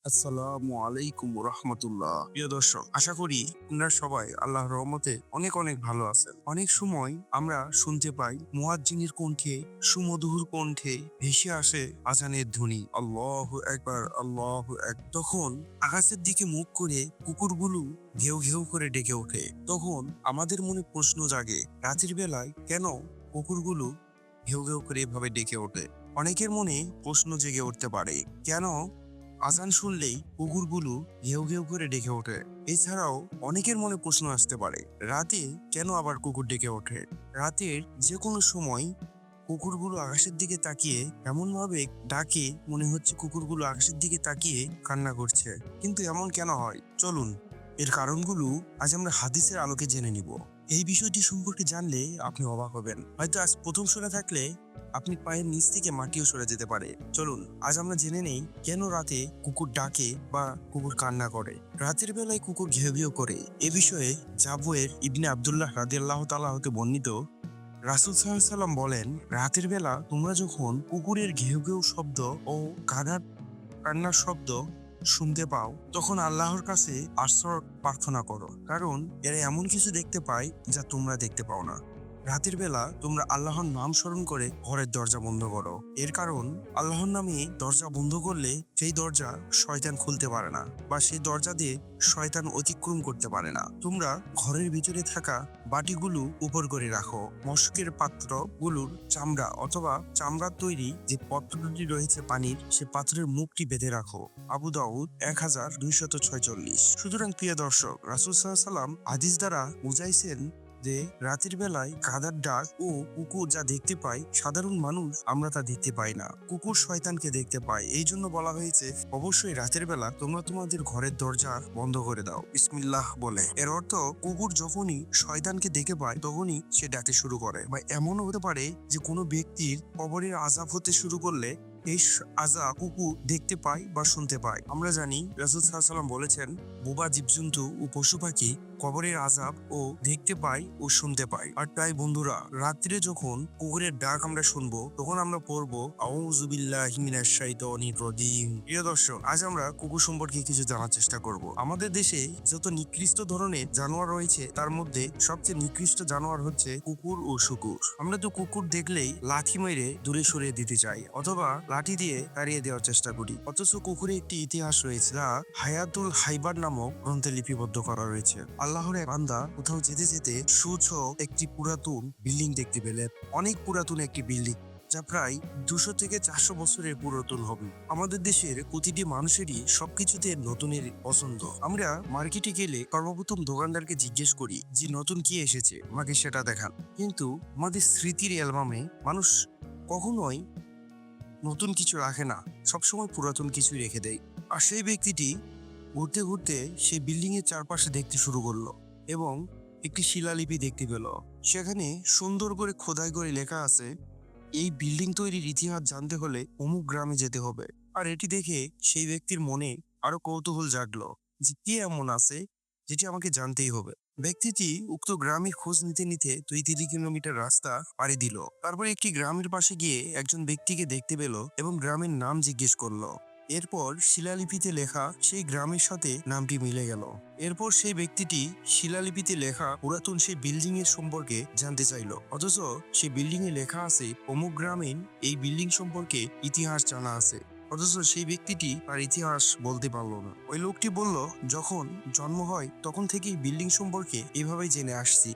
আসসালামু আলাইকুম রহমতুল্লাহ। প্রিয় দর্শক, আশা করি আপনারা সবাই আল্লাহর রহমতে অনেক অনেক ভালো আছেন। অনেক সময় আমরা শুনতে পাই মুয়াজ্জিনের কণ্ঠে, সুমধুর কণ্ঠে ভেসে আসে আজানের ধ্বনি, আল্লাহু আকবার আল্লাহু আকবার। তখন আকাশের দিকে মুখ করে কুকুরগুলো ঘেউ ঘেউ করে ডেকে ওঠে। তখন আমাদের মনে প্রশ্ন জাগে, রাতের বেলায় কেন কুকুরগুলো ঘেউ ঘেউ করে এভাবে ডেকে ওঠে? অনেকের মনে প্রশ্ন জেগে উঠতে পারে, কেন আজান শুনলেই কুকুরগুলো ঘেউ ঘেউ করে ডেকে ওঠে? এছাড়াও অনেকের মনে প্রশ্ন আসতে পারে, রাতে কেন আবার কুকুর ডেকে ওঠে? রাতের যে কোনো সময় কুকুরগুলো আকাশের দিকে তাকিয়ে এমন ভাবে ডাকে, মনে হচ্ছে কুকুরগুলো আকাশের দিকে তাকিয়ে কান্না করছে। কিন্তু এমন কেন হয়? চলুন এর কারণগুলো আজ আমরা হাদিসের আলোকে জেনে নিব। এই বিষয়টি সম্পর্কে জানলে আপনি অবাক হবেন। হয়তো আজ প্রথম শুনে থাকলে আপনি পায়ের নিচ থেকে মাটিও সরে যেতে পারে। চলুন আজ আমরা জেনে নেই কেন রাতে কুকুর ডাকে বা কুকুর কান্না করে। রাতের বেলায় কুকুর ঘেউ ঘেউ করে, এ বিষয়ে জাবুয়ের ইবনে আব্দুল্লাহ রাদিয়াল্লাহু তাআলা হতে বর্ণিত, রাসূল সাল্লাল্লাহু আলাইহি সাল্লাম বলেন, রাতের বেলা তোমরা যখন কুকুরের ঘেউ ঘেউ শব্দ ও গাধার কান্নার শব্দ শুনতে পাও, তখন আল্লাহর কাছে আশ্রয় প্রার্থনা করো, কারণ এরা এমন কিছু দেখতে পায় যা তোমরা দেখতে পাও না। রাতের বেলা তোমরা আল্লাহর নাম স্মরণ করে ঘরের দরজা বন্ধ করো। এর কারণ, আল্লাহর নামে দরজা বন্ধ করলে সেই দরজা শয়তান খুলতে পারে না, বা সেই দরজা দিয়ে শয়তান অতিক্রম করতে পারে না। তোমরা ঘরের ভিতরে থাকা বাটিগুলো উপর করে রাখো। মশকের পাত্রগুলোর চামড়া অথবা চামড়ার তৈরি যে পাত্রটি রয়েছে পানির, সে পাত্রের মুখটি বেঁধে রাখো। আবু দাউদ 1246। সুতরাং প্রিয় দর্শক, রাসূল সাল্লাল্লাহু আলাইহি সাল্লাম হাদিস দ্বারা বুঝাইছেন যে রাতের বেলায় গাধার ডাক ও কুকুর যা দেখতে পাই, সাধারণ মানুষ আমরা তা দেখতে পাই না। কুকুর শয়তানকে দেখতে পায়। এই জন্য বলা হয়েছে, অবশ্যই রাতের বেলা তোমরা তোমাদের ঘরের দরজা বন্ধ করে দাও বিসমিল্লাহ বলে। এর অর্থ, কুকুর যখনই শয়তানকে দেখে পায় তখনই সে ডাকতে শুরু করে। বা এমনও হতে পারে যে কোনো ব্যক্তির কবরের আযাব হতে শুরু করলে এই আযাব কুকুর দেখতে পায় বা শুনতে পায়। আমরা জানি রাসূল সাল্লাল্লাহু আলাইহি সাল্লাম বলেছেন, বোবা জীবজন্তু ও পশু পাখি কবরের আযাব ও দেখতে পায় ও শুনতে পায়। আর তাই বন্ধুরা, রাত্রে যখন কুকুরের ডাক আমরা শুনবো, তখন আমরা পড়বো আউযু বিল্লাহি মিনাশ শাইতানির রাজিম। প্রিয় দর্শক, আজ আমরা কুকুর সম্পর্কে কিছু জানার চেষ্টা করব। আমাদের দেশে যত নিকৃষ্ট ধরনের জানোয়ার রয়েছে, তার মধ্যে সবচেয়ে নিকৃষ্ট জানোয়ার হচ্ছে কুকুর ও শুকুর। আমরা তো কুকুর দেখলেই লাঠি মেরে দূরে সরিয়ে দিতে চাই, অথবা লাঠি দিয়ে তাড়িয়ে দেওয়ার চেষ্টা করি। অথচ কুকুরের একটি ইতিহাস রয়েছে, যা হায়াতুল হাইবার নামক গ্রন্থে লিপিবদ্ধ করা রয়েছে। আল্লাহর এক বান্দা কোথাও যেতে যেতে সুউচ্চ একটি পুরাতন বিল্ডিং দেখতে পেলেন। অনেক পুরাতন একটি বিল্ডিং, যা প্রায় 200 থেকে 400 বছরের পুরাতন হবে। আমাদের দেশের প্রতিটি মানুষেরই সবকিছুতে নতুনের পছন্দ। আমরা মার্কেটে গেলে সর্বপ্রথম দোকানদারকে জিজ্ঞেস করি যে নতুন কি এসেছে, আমাকে সেটা দেখান। কিন্তু আমাদের স্মৃতির অ্যালবামে মানুষ কখনোই নতুন কিছু রাখে না, সবসময় পুরাতন কিছুই রেখে দেয়। আর সেই ব্যক্তিটি ঘুরতে ঘুরতে সেই বিল্ডিং এর চারপাশে দেখতে শুরু করলো এবং একটি শিলালিপি দেখতে পেল। সেখানে সুন্দর করে খোদাই করে লেখা আছে, এই বিল্ডিং তৈরির ইতিহাস জানতে হলে অমুক গ্রামে যেতে হবে। আর এটি দেখে সেই ব্যক্তির মনে আরো কৌতূহল জাগলো যে কি এমন আছে যেটি আমাকে জানতেই হবে। ব্যক্তিটি উক্ত গ্রামের খোঁজ নিতে নিতে 2-3 কিলোমিটার রাস্তা পাড়ি দিল। তারপর একটি গ্রামের পাশে গিয়ে একজন ব্যক্তিকে দেখতে পেল এবং গ্রামের নাম জিজ্ঞেস করলো। এরপর শিলালিপিতে লেখা সেই গ্রামের সাথে নামটি মিলে গেল। এরপর সেই ব্যক্তিটি শিলালিপিতে লেখা পুরাতন সেই বিল্ডিং এর সম্পর্কে জানতে চাইলো, অথচ সেই বিল্ডিং এ লেখা আছে অমুক গ্রামীণ এই বিল্ডিং সম্পর্কে ইতিহাস জানা আছে, অথচ সেই ব্যক্তিটি তার ইতিহাস বলতে পারলো না। ওই লোকটি বলল, যখন জন্ম হয় তখন থেকেই বিল্ডিং সম্পর্কে এভাবেই জেনে আসছি,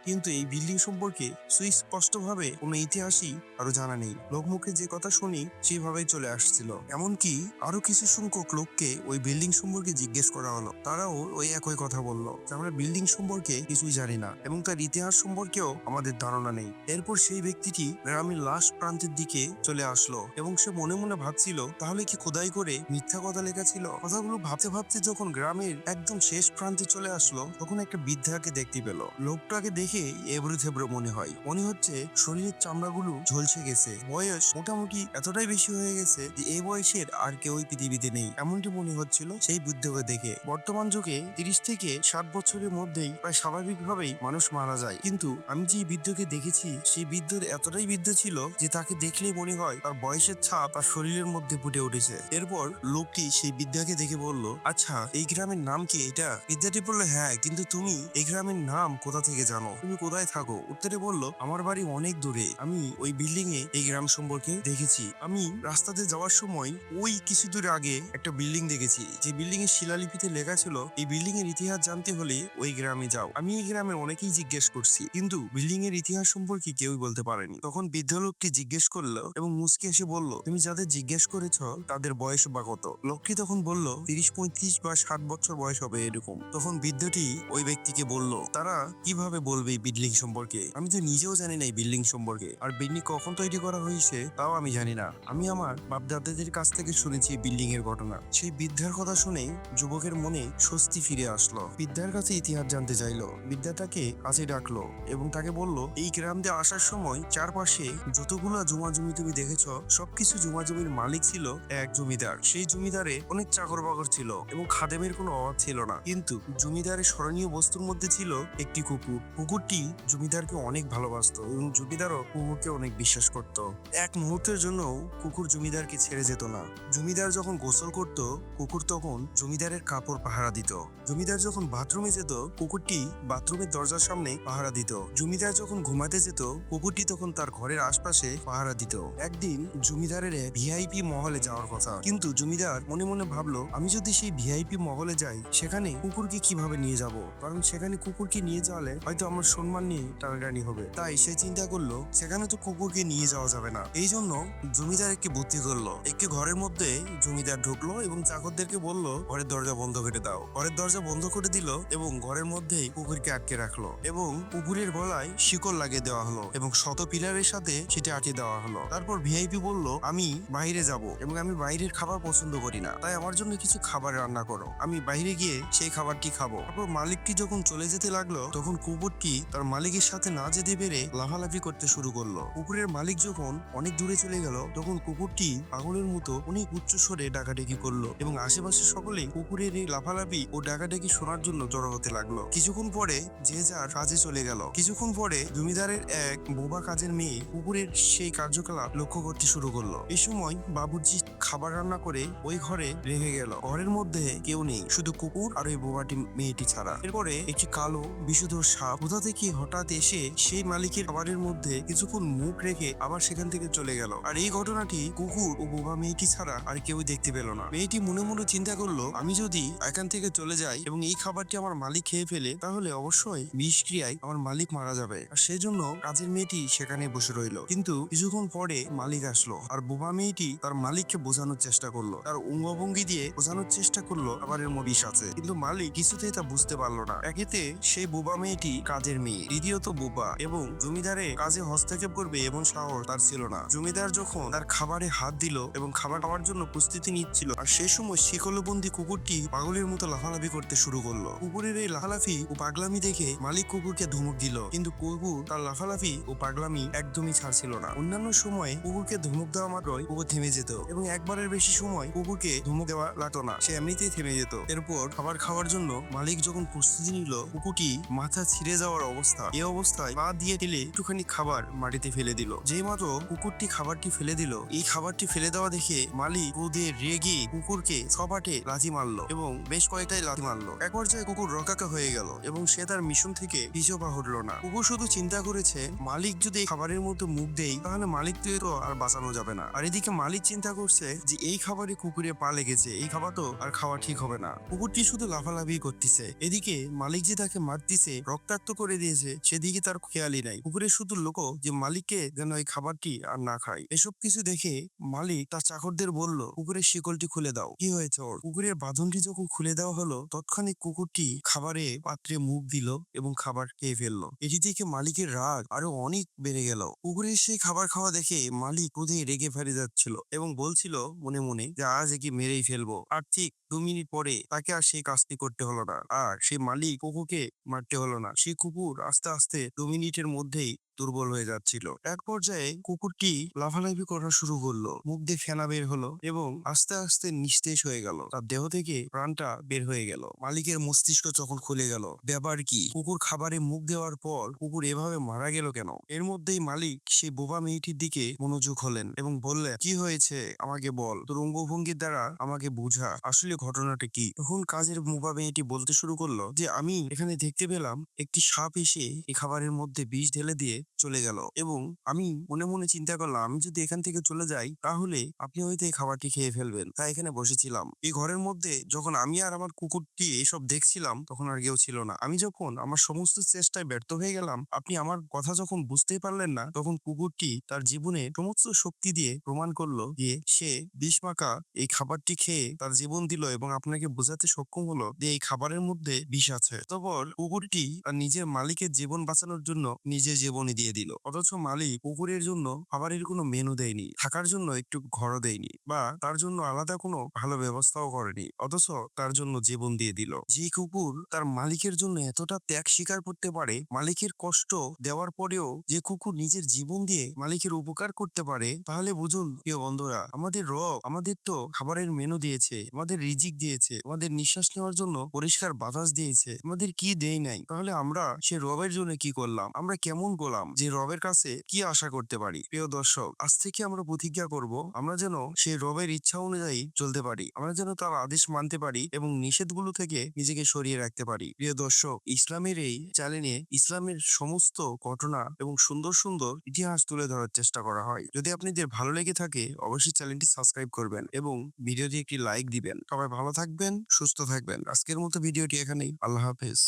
কিন্তু এই বিল্ডিং সম্পর্কে সুস্পষ্টভাবে কোনো ইতিহাসই আরো জানা নেই। লোকমুখে যে কথা শুনি সেভাবেই চলে আসছিল। এমনকি আরো কিছু সংখ্যক লোককে ওই বিল্ডিং সম্পর্কে জিজ্ঞেস করা হলো, তারাও ওই একই কথা বললো যে আমরা বিল্ডিং সম্পর্কে কিছুই জানি না এবং তার ইতিহাস সম্পর্কেও আমাদের ধারণা নেই। এরপর সেই ব্যক্তিটি গ্রামের লাস্ট প্রান্তের দিকে চলে আসলো এবং সে মনে মনে ভাবছিল, তাহলে কি খোদাই করে মিথ্যা কথা লেখা ছিল? কথাগুলো ভাবতে ভাবতে যখন গ্রামের একদম শেষ প্রান্তে চলে আসলো, তখন একটা বৃদ্ধাকে দেখতে পেল। লোকটাকে দেখে দেখে এবড়ো থেবড়ো মনে হয়, মনে হচ্ছে শরীরের চামড়াগুলো ঝলসে গেছে। বয়স মোটামুটি এতটাই বেশি হয়ে গেছে যে এই বয়সের আর কেউই পৃথিবীতে নেই, এমনটি মনে হচ্ছিল সেই বৃদ্ধকে দেখে। বর্তমান যুগে 30 থেকে 60 বছরের মধ্যেই প্রায় স্বাভাবিকভাবেই মানুষ মারা যায়, কিন্তু আমি যে বৃদ্ধকে দেখেছি সেই বৃদ্ধ এতটাই বৃদ্ধ ছিল যে তাকে দেখলেই মনে হয় তার বয়সের ছাপ তার শরীরের মধ্যে ফুটে উঠেছে। এরপর লোকটি সেই বৃদ্ধাকে দেখে বলল, আচ্ছা এই গ্রামের নাম কি এটা? বৃদ্ধাটি বলল, হ্যাঁ, কিন্তু তুমি এই গ্রামের নাম কোথা থেকে জানো? তুমি কোথায় থাকো? উত্তরে বলল, আমার বাড়ি অনেক দূরে, আমি ওই বিল্ডিং এ এই গ্রাম সম্পর্কে দেখেছি। আমি রাস্তাতে যাওয়ার সময় ওই কিছু দূর আগে একটা বিল্ডিং দেখেছি, যে বিল্ডিং এর শিলালিপিতে লেখা ছিল এই বিল্ডিং এর ইতিহাস জানতে হলে ওই গ্রামে যাও। আমি এই গ্রামের অনেকেই জিজ্ঞেস করছি, কিন্তু বিল্ডিং এর ইতিহাস সম্পর্কে কেউই বলতে পারেনি। তখন বৃদ্ধ লোকটি জিজ্ঞেস করলো এবং মুচকি এসে বলল, তুমি যাদের জিজ্ঞেস করেছ তাদের বয়স বা কত? লোকটি তখন বলল, 30, 35 বা 60 বছর বয়স হবে এরকম। তখন বৃদ্ধটি ওই ব্যক্তিকে বলল, তারা কিভাবে বলবে এই বিল্ডিং সম্পর্কে? আমি তো নিজেও জানি না এই বিল্ডিং সম্পর্কে, আর বিল্ডিং কখন তৈরি করা হয়েছে তাও আমি জানি না। আমি আমার বাপ দাদাদের কাছ থেকে শুনেছি বিল্ডিং এর ঘটনা। সেই বৃদ্ধার কথা শুনে যুবকের মনে স্বস্তি ফিরে আসলো। বৃদ্ধার কাছে ইতিহাস জানতে চাইলো। বৃদ্ধা তাকে কাছে ডাকলো এবং তাকে বলল, এই গ্রাম দিয়ে আসার সময় চারপাশে যতগুলো জমা জমি তুমি দেখেছ সবকিছু জমা জমির মালিক ছিল এক জমিদার। সেই জমিদারে অনেক চাকর বাকর ছিল এবং খাদেমের কোনো অভাব ছিল না, কিন্তু জমিদারের স্মরণীয় বস্তুর মধ্যে ছিল একটি কুকুর। কুকুরটি জমিদারকে অনেক ভালোবাসতো এবং জমিদারও কুকুরকে অনেক বিশ্বাস করত। এক মুহূর্তের জন্য কুকুর জমিদারকে ছেড়ে যেত না। জমিদার যখন গোসল করত কুকুর তখন জমিদারের কাপড় পাহারা দিত। জমিদার যখন বাথরুমে যেত কুকুরটি বাথরুমের দরজার সামনে পাহারা দিত। জমিদার যখন ঘুমাতে যেত কুকুরটি তখন তার ঘরের আশপাশে পাহারা দিত। একদিন জমিদারের ভিআইপি মহলে যাওয়ার কথা, কিন্তু জমিদার মনে মনে ভাবলো, আমি যদি সেই ভিআইপি মহলে যাই সেখানে কুকুরকে কিভাবে নিয়ে যাব, কারণ সেখানে কুকুরকে নিয়ে যাওয়ালে হয়তো আমার সম্মান নিয়ে টানাটানি হবে। তাই সে চিন্তা করলো সেখানে তো কুকুরকে নিয়ে যাওয়া যাবে না। এই জন্য জমিদার একটি বুদ্ধি করলো। একটি ঘরের মধ্যে জমিদার ঢুকলো এবং চাকরদেরকে বলল, ঘরের দরজা বন্ধ করে দাও। ঘরের দরজা বন্ধ করে দিল এবং ঘরের মধ্যেই কুকুরকে আটকে রাখলো এবং কুকুরের গলায় শিকল লাগিয়ে দেওয়া হলো এবং শত পিলারের সাথে সেটা আটকে দেওয়া হলো। তারপর ভিআইপি বলল, আমি বাইরে যাব এবং আমি বাইরের খাবার পছন্দ করি না, তাই আমার জন্য কিছু খাবার রান্না করো, আমি বাইরে গিয়ে সেই খাবারটি খাবো। তারপর মালিকটি যখন চলে যেতে লাগলো তখন কুকুরটি তার মালিকের সাথে না যেতে পেরে লাফালাফি করতে শুরু করলো। কুকুরের মালিক যখন অনেক দূরে চলে গেল তখন কুকুরটি পাগলের মতো অনেক উচ্চ স্বরে ডাকাডাকি করলো এবং আশেপাশে সকলেই কুকুরের এই লাফালাফি ও ডাকাডাকি শোনার জন্য জড়ো হতে লাগলো। কিছুক্ষণ পরে যে যার কাজে চলে গেল। কিছুক্ষণ পরে জমিদারের এক বোবা কাজের মেয়ে কুকুরের সেই কার্যকলাপ লক্ষ্য করতে শুরু করলো। এই সময় বাবুর্চি খাবার রান্না করে ওই ঘরে রেখে গেল। ঘরের মধ্যে কেউ নেই, শুধু কুকুর আর ওই বোবাটি মেয়েটি ছাড়া। এরপরে একটি কালো বিষধর সাপ কোথা থেকে হঠাৎ এসে সেই মালিকের খাবারের মধ্যে কিছুক্ষণ মুখ রেখে আবার সেখান থেকে চলে গেল। আর এই ঘটনাটি কুকুর ও বোবা মেয়েটি ছাড়া আর কেউ দেখতে পেল না। মেয়েটি মনে মনে চিন্তা করলো, আমি যদি এখান থেকে চলে যাই এবং এই খাবারটি আমার মালিক খেয়ে ফেলে তাহলে অবশ্যই বিষক্রিয়ায় আমার মালিক মারা যাবে। আর সেজন্য কাজের মেয়েটি সেখানে বসে রইল। কিন্তু কিছুক্ষণ পরে মালিক আসলো আর বোবা মেয়েটি তার মালিককে বোঝানোর চেষ্টা করলো, তার অঙ্গভঙ্গি দিয়ে বোঝানোর চেষ্টা করলো খাবারের মধ্যে বিষ আছে, কিন্তু মালিক কিছুতেই তা বুঝতে পারলো না। একেতে সেই বোবা মেয়েটি কাজের মেয়ে, দ্বিতীয়ত বোবা, এবং জমিদারে কাজে হস্তক্ষেপ করবে এবং সাহস তার ছিল না। জমিদার যখন তার খাবারে হাত দিল এবং খাবার খাওয়ার জন্য প্রস্তুতি নিচ্ছিল, আর সেই সময় শিকলবন্দি কুকুরটি পাগলের মতো লাফালাফি করতে শুরু করলো। কুকুরের এই লাফালাফি ও পাগলামি দেখে মালিক কুকুরকে ধমক দিল, কিন্তু কুকুর তার লাফালাফি ও পাগলামি একদমই ছাড়ছিল না। অন্যান্য সময়ে কুকুরকে ধমক দেওয়া মাত্রই কুকুর থেমে যেত এবং একবারের বেশি সময় কুকুরকে ধমক দেওয়া লাগতো না, সে এমনিতেই থেমে যেত। এরপর খাবার খাওয়ার জন্য মালিক যখন প্রস্তুতি নিল কুকুরটি মাথা ছিঁড়ে যাওয়ার অবস্থা। এই অবস্থায় পা দিয়ে টেলে একটুখানি খাবার মাটিতে ফেলে দিল। যেই মাত্র কুকুরটি খাবারটি ফেলে দিল, এই খাবারটি ফেলে দেওয়া দেখে মালিক ক্রোধে রেগে কুকুরকে সপাটে লাথি মারলো এবং বেশ কয়েকটাই লাথি মারলো। এক পর্যায়ে কুকুর রকাকা হয়ে গেল এবং সে তার মিশন থেকে পিছু পা হটলো না। কুকুর শুধু চিন্তা করেছে, মালিক যদি এই খাবারের মধ্যে মুখ দেই তাহলে মালিককে তো আর বাঁচানো যাবে না। আর এদিকে মালিক চিন্তা করছে যে এই খাবারে কুকুরে পা লেগেছে, এই খাবার তো আর খাওয়া ঠিক হবে না। কুকুরটি শুধু লাফালাফি করতেছে, এদিকে মালিক যে তাকে মারতেছে, রক্তাক্ত করে দিয়েছে, সেদিকে তার খেয়ালই নাই। কুকুরের শুধু লোক যে মালিককে যেন এই খাবারটি আর না খায়। এসব কিছু দেখে মালিক তার চাকরদের বলল, কুকুরের শিকলটি খুলে দাও। কি হয়েছে ওর? কুকুরের বাঁধনটি যখন খুলে দেওয়া হলো তৎক্ষণাৎ কুকুরটি খাবারে পাত্রে মুখ দিল এবং খাবার খেয়ে ফেললো। এটি দেখে মালিকের রাগ আরো অনেক বেড়ে গেল। কুকুরের সেই খাবার খাওয়া দেখে মালিক ক্রোধে রেগে ফেলে যাচ্ছিল এবং বলছিল মনে মনে যে আজ একে মেরেই ফেলবো। আর ঠিক 2 মিনিট পরে তাকে আর সেই কাজটি করতে হলো না, আর সেই মালিক কুকুরকে মারতে হলো না। সেই কুকুর কুকুর আস্তে আস্তে 2 মিনিটের মধ্যেই দুর্বল হয়ে যাচ্ছিল। এক পর্যায়ে কুকুরটি লাফালাফি করা শুরু করলো, মুখ দিয়ে ফেনা বের হলো এবং আস্তে আস্তে নিস্তেজ হয়ে গেল। তার দেহ থেকে প্রাণটা বের হয়ে গেল। মালিকের মস্তিষ্ক যখন খুলে গেল, ব্যাপার কি, কুকুর খাবারে মুখ দেওয়ার পর কুকুর এভাবে মারা গেল কেন? এর মধ্যেই মালিক সেই বোবা মেয়েটির দিকে মনোযোগ হলেন এবং বললেন, কি হয়েছে আমাকে বল, তোর অঙ্গভঙ্গির দ্বারা আমাকে বুঝা আসলে ঘটনাটা কি। তখন কাজের বোবা মেয়েটি বলতে শুরু করলো যে আমি এখানে দেখতে পেলাম একটি সাপ এসে এই খাবারের মধ্যে বিষ ঢেলে দিয়ে চলে গেল এবং আমি মনে মনে চিন্তা করলাম আমি যদি এখান থেকে চলে যাই তাহলে আপনি হয়তো এই খাবারটি খেয়ে ফেলবেন, তাই এখানে বসেছিলাম। এই ঘরের মধ্যে যখন আমি আর আমার কুকুরটি এসব দেখছিলাম তখন আর কেউ ছিল না। আমি যখন আমার সমস্ত চেষ্টায় ব্যর্থ হয়ে গেলাম, আপনি আমার কথা যখন বুঝতেই পারলেন না, তখন কুকুরটি তার জীবনে সমস্ত শক্তি দিয়ে প্রমাণ করলো যে সে বিষ মাখা এই খাবারটি খেয়ে তার জীবন দিল এবং আপনাকে বোঝাতে সক্ষম হলো যে এই খাবারের মধ্যে বিষ আছে। তারপর কুকুরটি তার নিজের মালিকের জীবন বাঁচানোর জন্য নিজের জীবনই দিয়ে দিল। অথচ মালিক কুকুরের জন্য খাবারের কোনো মেনু দেয়নি, থাকার জন্য একটু ঘরও দেয়নি বা তার জন্য আলাদা কোনো ভালো ব্যবস্থাও করেনি, অথচ তার জন্য জীবন দিয়ে দিল। যে কুকুর তার মালিকের জন্য এতটা ত্যাগ স্বীকার করতে পারে, মালিকের কষ্ট দেওয়ার পরেও যে কুকুর নিজের জীবন দিয়ে মালিকের উপকার করতে পারে, তাহলে বুঝুন প্রিয় বন্ধুরা, আমাদের রব আমাদের তো খাবারের মেনু দিয়েছে, আমাদের রিজিক দিয়েছে, আমাদের নিঃশ্বাস নেওয়ার জন্য পরিষ্কার বাতাস দিয়েছে, আমাদের কি দেয় নাই? তাহলে আমরা সে রবের জন্য কি করলাম? আমরা কেমন গোলাম যে রবের কাছে কি আশা করতে পারি? প্রিয় দর্শক, আজ থেকে আমরা প্রতিজ্ঞা করব আমরা যেন সেই রবের ইচ্ছা অনুযায়ী চলতে পারি, আমরা যেন তার আদেশ মানতে পারি এবং নিষেধগুলো থেকে নিজেকে সরিয়ে রাখতে পারি। প্রিয় দর্শক, ইসলামের এই চ্যানেলে ইসলামের সমস্ত ঘটনা এবং সুন্দর সুন্দর ইতিহাস তুলে ধরার চেষ্টা করা হয়। যদি আপনাদের ভালো লেগে থাকে অবশ্যই চ্যানেলটি সাবস্ক্রাইব করবেন এবং ভিডিওটি একটি লাইক দিবেন। সবাই ভালো থাকবেন, সুস্থ থাকবেন। আজকের মতো ভিডিওটি এখানেই। আল্লাহ হাফেজ।